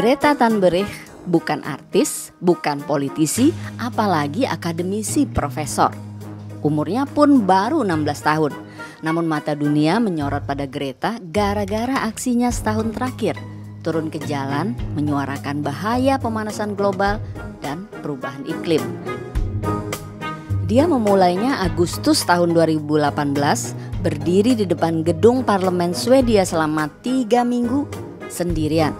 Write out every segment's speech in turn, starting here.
Greta Thunberg bukan artis, bukan politisi, apalagi akademisi profesor. Umurnya pun baru 16 tahun. Namun mata dunia menyorot pada Greta gara-gara aksinya setahun terakhir. Turun ke jalan menyuarakan bahaya pemanasan global dan perubahan iklim. Dia memulainya Agustus tahun 2018, berdiri di depan gedung parlemen Swedia selama 3 minggu sendirian.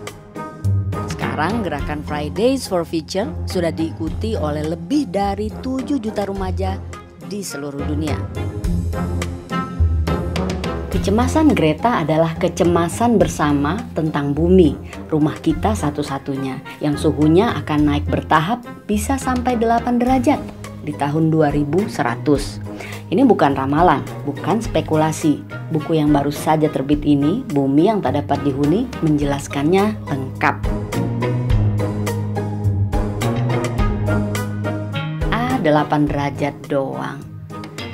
Sekarang gerakan Fridays for Future sudah diikuti oleh lebih dari 7 juta remaja di seluruh dunia. Kecemasan Greta adalah kecemasan bersama tentang bumi, rumah kita satu-satunya, yang suhunya akan naik bertahap bisa sampai 8 derajat di tahun 2100. Ini bukan ramalan, bukan spekulasi. Buku yang baru saja terbit ini, Bumi yang Tak Dapat Dihuni, menjelaskannya lengkap. 8 derajat doang,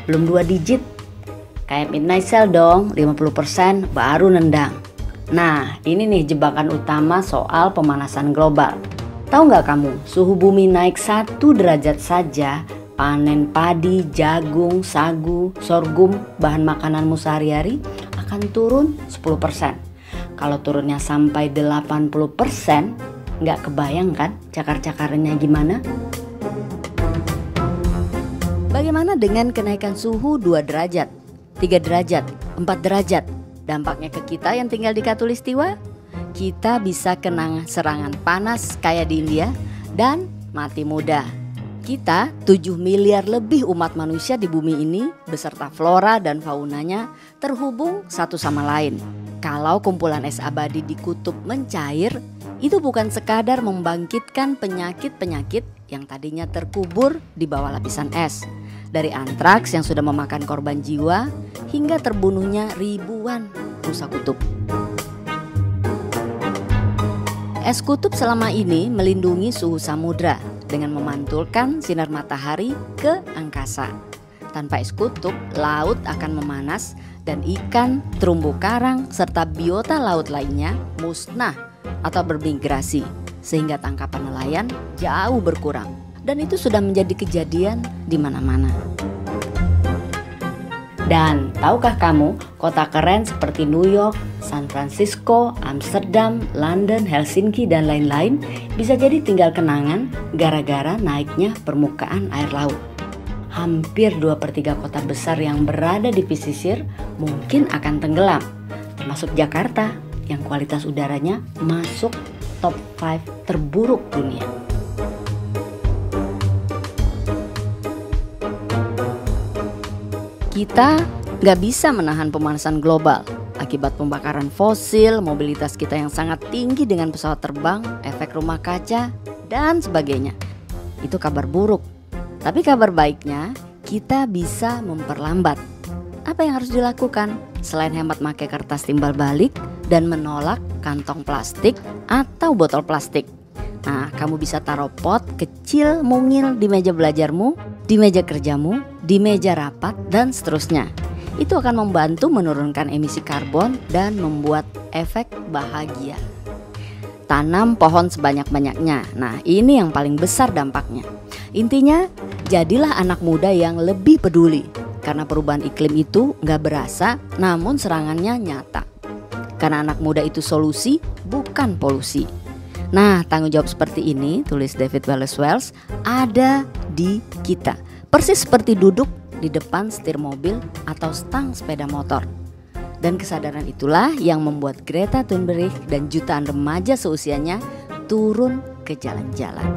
belum 2 digit. Kayak midnight sale dong, 50% baru nendang. Nah, ini nih jebakan utama soal pemanasan global. Tahu nggak kamu, suhu bumi naik 1 derajat saja, panen padi, jagung, sagu, sorghum, bahan makananmu sehari-hari akan turun 10%. Kalau turunnya sampai 80%, nggak kebayang kan cakar-cakarnya gimana? Bagaimana dengan kenaikan suhu 2 derajat, 3 derajat, 4 derajat? Dampaknya ke kita yang tinggal di Khatulistiwa? Kita bisa kena serangan panas kayak di India dan mati muda. Kita 7 miliar lebih umat manusia di bumi ini beserta flora dan faunanya terhubung satu sama lain. Kalau kumpulan es abadi di kutub mencair, itu bukan sekadar membangkitkan penyakit-penyakit yang tadinya terkubur di bawah lapisan es. Dari antraks yang sudah memakan korban jiwa hingga terbunuhnya ribuan rusa kutub. Es kutub selama ini melindungi suhu samudra dengan memantulkan sinar matahari ke angkasa. Tanpa es kutub, laut akan memanas dan ikan, terumbu karang, serta biota laut lainnya musnah atau bermigrasi, sehingga tangkapan nelayan jauh berkurang. Dan itu sudah menjadi kejadian di mana-mana. Dan tahukah kamu, kota keren seperti New York, San Francisco, Amsterdam, London, Helsinki, dan lain-lain bisa jadi tinggal kenangan gara-gara naiknya permukaan air laut. Hampir 2/3 kota besar yang berada di pesisir mungkin akan tenggelam, termasuk Jakarta yang kualitas udaranya masuk top 5 terburuk dunia. Kita nggak bisa menahan pemanasan global akibat pembakaran fosil, mobilitas kita yang sangat tinggi dengan pesawat terbang, efek rumah kaca, dan sebagainya. Itu kabar buruk. Tapi kabar baiknya, kita bisa memperlambat. Apa yang harus dilakukan? Selain hemat pakai kertas timbal balik dan menolak kantong plastik atau botol plastik. Nah, kamu bisa taruh pot kecil mungil di meja belajarmu, di meja kerjamu, di meja rapat, dan seterusnya. Itu akan membantu menurunkan emisi karbon dan membuat efek bahagia. Tanam pohon sebanyak-banyaknya. Nah, ini yang paling besar dampaknya. Intinya, jadilah anak muda yang lebih peduli. Karena perubahan iklim itu gak berasa, namun serangannya nyata. Karena anak muda itu solusi, bukan polusi. Nah, tanggung jawab seperti ini, tulis David Wallace Wells, ada di kita. Persis seperti duduk di depan setir mobil atau stang sepeda motor. Dan kesadaran itulah yang membuat Greta Thunberg dan jutaan remaja seusianya turun ke jalan-jalan.